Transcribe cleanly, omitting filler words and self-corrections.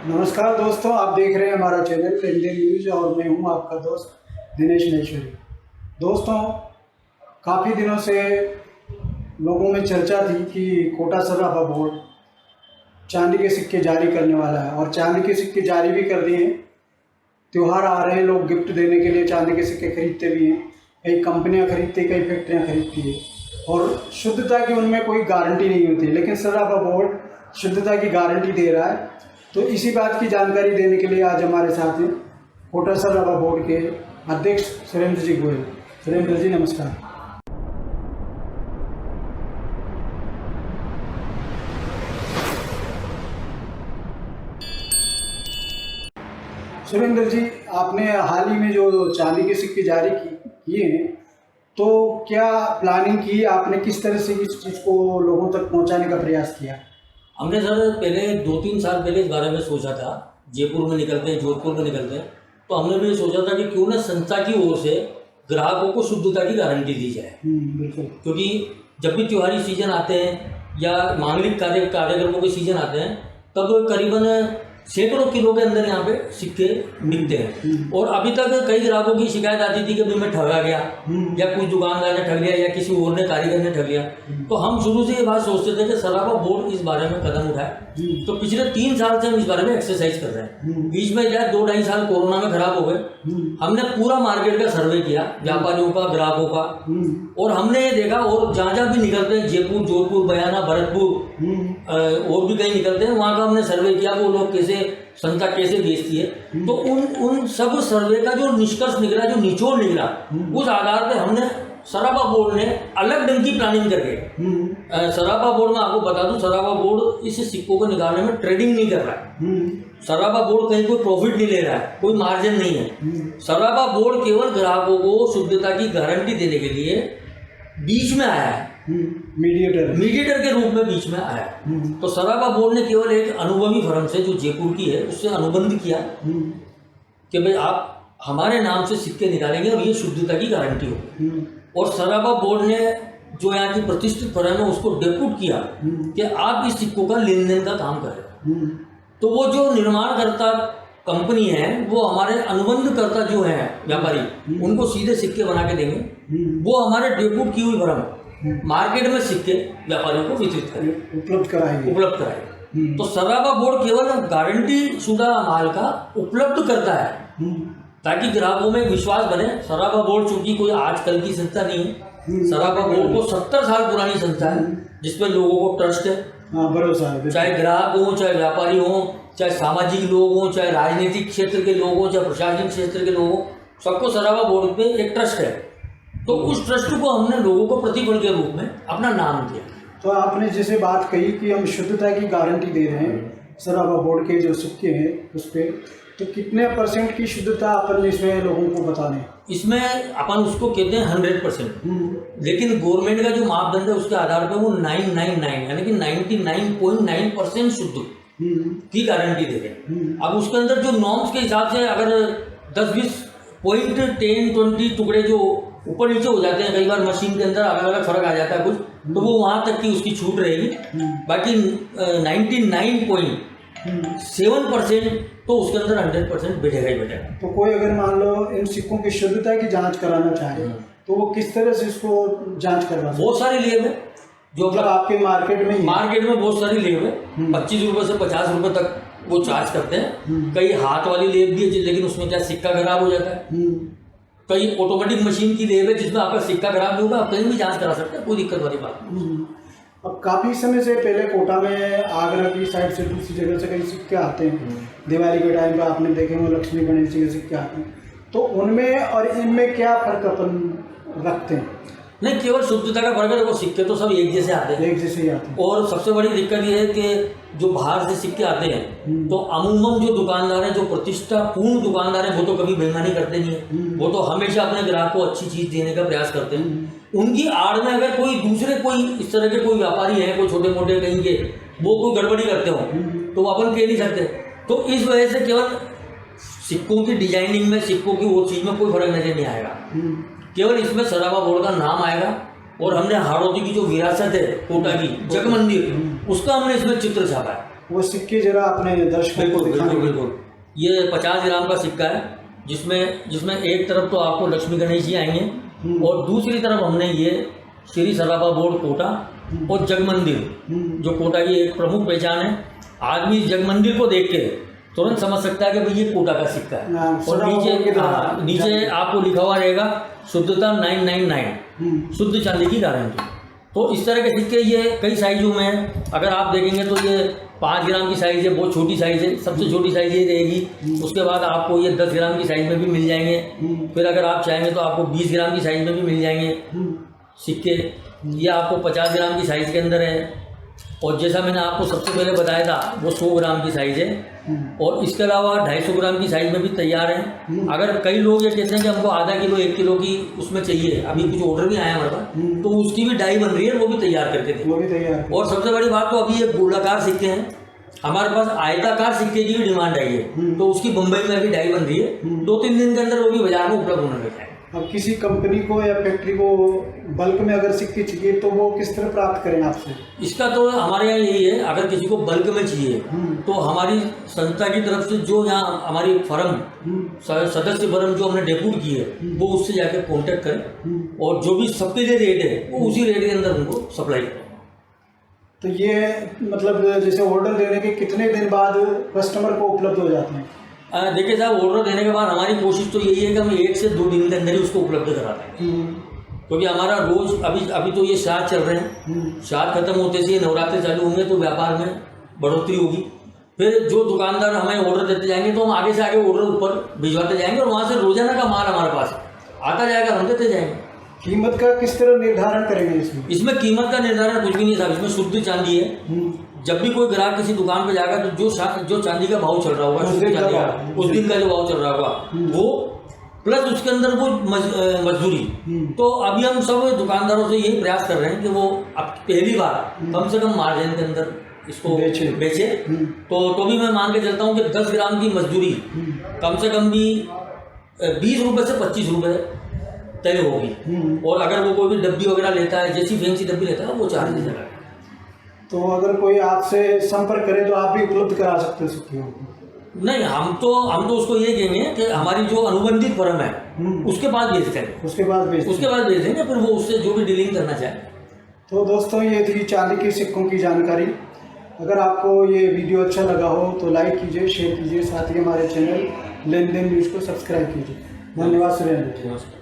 नमस्कार दोस्तों, आप देख रहे हैं हमारा चैनल इंडियन न्यूज़ और मैं हूं आपका दोस्त दिनेश महेश्वरी। दोस्तों, काफ़ी दिनों से लोगों में चर्चा थी कि कोटा सराफा बोर्ड चांदी के सिक्के जारी करने वाला है और चांदी के सिक्के जारी भी कर दिए हैं। त्यौहार आ रहे हैं, लोग गिफ्ट देने के लिए चांदी के सिक्के खरीदते भी हैं। कई कंपनियां खरीदती, कई फैक्ट्रियां खरीदती है और शुद्धता की उनमें कोई गारंटी नहीं होती, लेकिन सराफा बोर्ड शुद्धता की गारंटी दे रहा है। तो इसी बात की जानकारी देने के लिए आज हमारे साथ हैं कोटा सराफा बोर्ड के अध्यक्ष सुरेंद्र जी गोयल। सुरेंद्र जी नमस्कार। सुरेंद्र जी, आपने हाल ही में जो चांदी के सिक्के जारी किए हैं, तो क्या प्लानिंग की आपने, किस तरह से इस चीज़ को लोगों तक पहुंचाने का प्रयास किया? हमने सर पहले 2-3 साल पहले इस बारे में सोचा था। जयपुर में निकलते हैं, जोधपुर में निकलते हैं, तो हमने भी सोचा था कि क्यों ना संस्था की ओर से ग्राहकों को शुद्धता की गारंटी दी जाए। बिल्कुल। क्योंकि जब भी त्योहारी सीजन आते हैं या मांगलिक कार्यक्रमों के सीजन आते हैं, तब करीबन सैकड़ों किलो के अंदर यहाँ पे सिक्के बिकते हैं। और अभी तक कई ग्राहकों की शिकायत आती थी कि भाई मैं ठगा गया या कुछ दुकानदार ने ठग लिया या किसी और ने कारीगर ने ठग लिया। तो हम शुरू से ये बात सोचते थे कि सराफा बोर्ड इस बारे में कदम उठाए। तो पिछले 3 साल से हम इस बारे में एक्सरसाइज कर रहे हैं। बीच में या 2-2.5 साल कोरोना में खराब हो गए। हमने पूरा मार्केट का सर्वे किया, व्यापारियों का, ग्राहकों का, और हमने ये देखा, और जहाँ जहाँ भी निकलते हैं, जयपुर, जोधपुर, बयाना, भरतपुर और भी कहीं निकलते हैं, वहाँ का हमने सर्वे किया, वो लोग कैसे संस्था कैसे बेचती है। तो उन सब सर्वे का जो निष्कर्ष निकला, जो निचोड़ निकला, उस आधार पे हमने सराफा बोर्ड ने अलग ढंग की प्लानिंग करके, सराफा बोर्ड में आपको बता दूं, सराफा बोर्ड इस सिक्कों को निकालने में ट्रेडिंग नहीं कर रहा है। सराफा बोर्ड कहीं कोई प्रॉफिट नहीं ले रहा है, कोई मार्जिन नहीं है। सराफा बोर्ड केवल ग्राहकों को शुद्धता की गारंटी देने के लिए बीच में आया है, मीडिएटर के रूप में बीच में आया। तो सराफा बोर्ड ने केवल एक अनुभवी फर्म से, जो जयपुर की है, उससे अनुबंध किया कि भाई आप हमारे नाम से सिक्के निकालेंगे और ये शुद्धता की गारंटी होगी। और सराफा बोर्ड ने जो यहाँ की प्रतिष्ठित फर्म है उसको डेप्यूट किया कि आप इस सिक्कों का लेन देन का काम करें। तो वो जो निर्माणकर्ता कंपनी है, वो हमारे अनुबंधकर्ता जो है व्यापारी, उनको सीधे सिक्के बना के देंगे। वो हमारे डेप्यूट की हुई फर्म मार्केट में सिक्के व्यापारियों को वितरित करें, उपलब्ध कराए। तो सराफा बोर्ड केवल गारंटी शुदा माल का उपलब्ध करता है ताकि ग्राहकों में विश्वास बने। सराफा बोर्ड चूंकि कोई आजकल की संस्था नहीं है, सराफा बोर्ड को 70 साल पुरानी संस्था है, जिसमें लोगों को ट्रस्ट है, भरोसा है। चाहे ग्राहक हो, चाहे व्यापारी हो, चाहे सामाजिक लोग हों, चाहे राजनीतिक क्षेत्र के लोग हों, चाहे प्रशासनिक क्षेत्र के लोग हों, सबको सराफा बोर्ड पे एक ट्रस्ट है। तो उस ट्रस्ट को हमने लोगों को प्रतिफल के रूप में अपना नाम दिया। तो आपने जैसे बात कही कि हम शुद्धता की गारंटी दे रहे हैं सराफा बोर्ड के जो सिक्के हैं उस पर, तो कितने % की शुद्धता अपन इसमें लोगों को बता दें? इसमें अपन उसको कहते हैं 100%, लेकिन गवर्नमेंट का जो मापदंड है उसके आधार पर वो 999 यानी कि 99.9% शुद्ध की गारंटी दे रहे हैं। अब उसके अंदर जो नॉर्म्स के हिसाब से अगर 10-20 पॉइंट 10-20 टुकड़े जो ऊपर नीचे हो जाते हैं, कई बार मशीन के अंदर अलग अलग फर्क आ जाता है कुछ, तो वो वहाँ तक की उसकी छूट रहेगी। बाकी 99.7% तो उसके अंदर 100% बैठेगा ही बैठेगा। तो कोई अगर मान लो इन सिक्कों की शुद्धता की जांच कराना चाहे तो वो किस तरह से इसको जांच करवा? बहुत सारी लेब है जो मतलब आपके मार्केट में बहुत सारी लेब है। 25 रुपये से 50 रुपये तक वो चार्ज करते हैं। कई हाथ वाली लेब भी है, लेकिन उसमें क्या सिक्का खराब हो जाता है। कई ऑटोमेटिक मशीन की लेब है जिसमें आपका सिक्का खराब नहीं होगा, आप कहीं भी जांच करा सकते हैं, कोई दिक्कत वाली बात नहीं। अब काफ़ी समय से पहले कोटा में आगरा की साइड से दूसरी जगह से कई सिक्के आते हैं। दिवाली के टाइम पे आपने देखे होंगे लक्ष्मी गणेश जी के सिक्के आते हैं, तो उनमें और इनमें क्या फ़र्क अपन रखते हैं? नहीं, केवल शुद्धता का फर्क है। वो सिक्के तो सब एक जैसे आते हैं, और सबसे बड़ी दिक्कत ये है कि जो बाहर से सिक्के आते हैं तो अमूमन जो दुकानदार हैं, जो प्रतिष्ठापूर्ण दुकानदार हैं, वो तो कभी बेईमानी करते नहीं है। वो तो हमेशा अपने ग्राहक को अच्छी चीज़ देने का प्रयास करते हैं। उनकी आड़ में अगर कोई इस तरह के कोई व्यापारी हैं, कोई छोटे मोटे कहीं के, वो कोई गड़बड़ी करते हो तो वो अपन कह नहीं सकते। तो इस वजह से केवल सिक्कों की डिजाइनिंग में, सिक्कों की वो चीज़ में कोई फर्क नजर नहीं आएगा। केवल इसमें सराफा बोर्ड का नाम आएगा और हमने हाड़ौती की जो विरासत है कोटा की जग मंदिर, उसका हमने इसमें चित्र छापा है। वो सिक्के जरा अपने दर्शकों को बिल्कुल दिखाएं। बिल्कुल बिल्कुल। ये 50 ग्राम का सिक्का है, जिसमें एक तरफ तो आपको लक्ष्मी गणेश जी आएंगे और दूसरी तरफ हमने ये श्री सराफा बोर्ड कोटा और जगमंदिर, जो कोटा की एक प्रमुख पहचान है। आदमी इस जगमंदिर को देख के तुरंत समझ सकता है कि भाई ये कोटा का सिक्का है। और नीचे आपको लिखा हुआ रहेगा शुद्धता 999, शुद्ध चांदी की गारंटी। तो इस तरह के सिक्के ये कई साइजों में है। अगर आप देखेंगे तो ये 5 ग्राम की साइज़ है, बहुत छोटी साइज़ है, सबसे छोटी साइज़ ये रहेगी। उसके बाद आपको ये 10 ग्राम की साइज़ में भी मिल जाएंगे। फिर अगर आप चाहेंगे तो आपको 20 ग्राम की साइज़ में भी मिल जाएंगे सिक्के। ये आपको 50 ग्राम की साइज़ के अंदर है। और जैसा मैंने आपको सबसे पहले बताया था वो 100 ग्राम की साइज़ है। और इसके अलावा 250 ग्राम की साइज़ में भी तैयार है। अगर कई लोग ये कहते हैं कि हमको आधा किलो 1 किलो की उसमें चाहिए, अभी कुछ ऑर्डर भी आया हमारे पास, तो उसकी भी डाई बन रही है, वो भी तैयार करके दें। वो भी तैयार। और सबसे बड़ी बात तो अभी ये गोलाकार सिक्के हैं, हमारे पास आयताकार सिक्के की भी डिमांड आई है, तो उसकी मुंबई में भी डाई बन रही है। 2-3 दिन के अंदर वो भी बाजार में उपलब्ध होने लग जाएगा। अब किसी कंपनी को या फैक्ट्री को बल्क में अगर सिक्के चाहिए तो वो किस तरह प्राप्त करें आपसे? इसका तो हमारे यहाँ यही है, अगर किसी को बल्क में चाहिए तो हमारी संस्था की तरफ से जो यहाँ हमारी फर्म सदस्य फर्म जो हमने डेप्यूट की है वो उससे जाकर कांटेक्ट करें और जो भी सबके लिए रेट है वो उसी रेट के अंदर उनको सप्लाई करें। तो ये मतलब जैसे ऑर्डर देने के कितने दिन बाद कस्टमर को उपलब्ध हो जाते हैं? देखिए साहब, ऑर्डर देने के बाद हमारी कोशिश तो यही है कि हम 1 से 2 दिन के अंदर ही उसको उपलब्ध कराते हैं। क्योंकि हमारा रोज अभी तो ये श्राद्ध चल रहे हैं, श्राद्ध खत्म होते से नवरात्रि चालू होंगे तो व्यापार में बढ़ोतरी होगी। फिर जो दुकानदार हमें ऑर्डर देते जाएंगे तो हम आगे से आगे ऑर्डर ऊपर भिजवाते जाएंगे और वहाँ से रोजाना का माल हमारे पास आता जाएगा, हम देते जाएंगे। कीमत का किस तरह निर्धारण करेंगे इसमें? कीमत का निर्धारण कुछ भी नहीं साहब, इसमें शुद्ध चांदी है। जब भी कोई ग्राहक किसी दुकान पे जाएगा तो जो चांदी का भाव चल रहा होगा, शुद्ध चांदी का उस दिन का जो भाव चल रहा होगा वो प्लस उसके अंदर वो मजदूरी। तो अभी हम सब दुकानदारों से यही प्रयास कर रहे हैं कि वो अब पहली बार कम से कम मार्जिन के अंदर इसको बेचे। तो भी मैं मान के चलता हूँ कि 10 ग्राम की मजदूरी कम से कम भी 20 रुपये से 25 रुपये तय होगी। और अगर वो कोई भी डब्बी वगैरह लेता है, जैसी फैंसी डब्बी लेता है वो चार्ज नहीं लगाएगा। तो अगर कोई आपसे संपर्क करे तो आप भी उपलब्ध करा सकते हो सिक्के? नहीं, हम तो उसको ये कहेंगे कि हमारी जो अनुबंधित फर्म है उसके पास भेज करें, उसके बाद भेज देंगे, फिर वो उससे जो भी डीलिंग करना चाहे। तो दोस्तों ये थी चांदी के सिक्कों की जानकारी। अगर आपको ये वीडियो अच्छा लगा हो तो लाइक कीजिए, शेयर कीजिए, साथ ही हमारे चैनल लेन देन न्यूज़ को सब्सक्राइब कीजिए। धन्यवाद सुरेंद्र।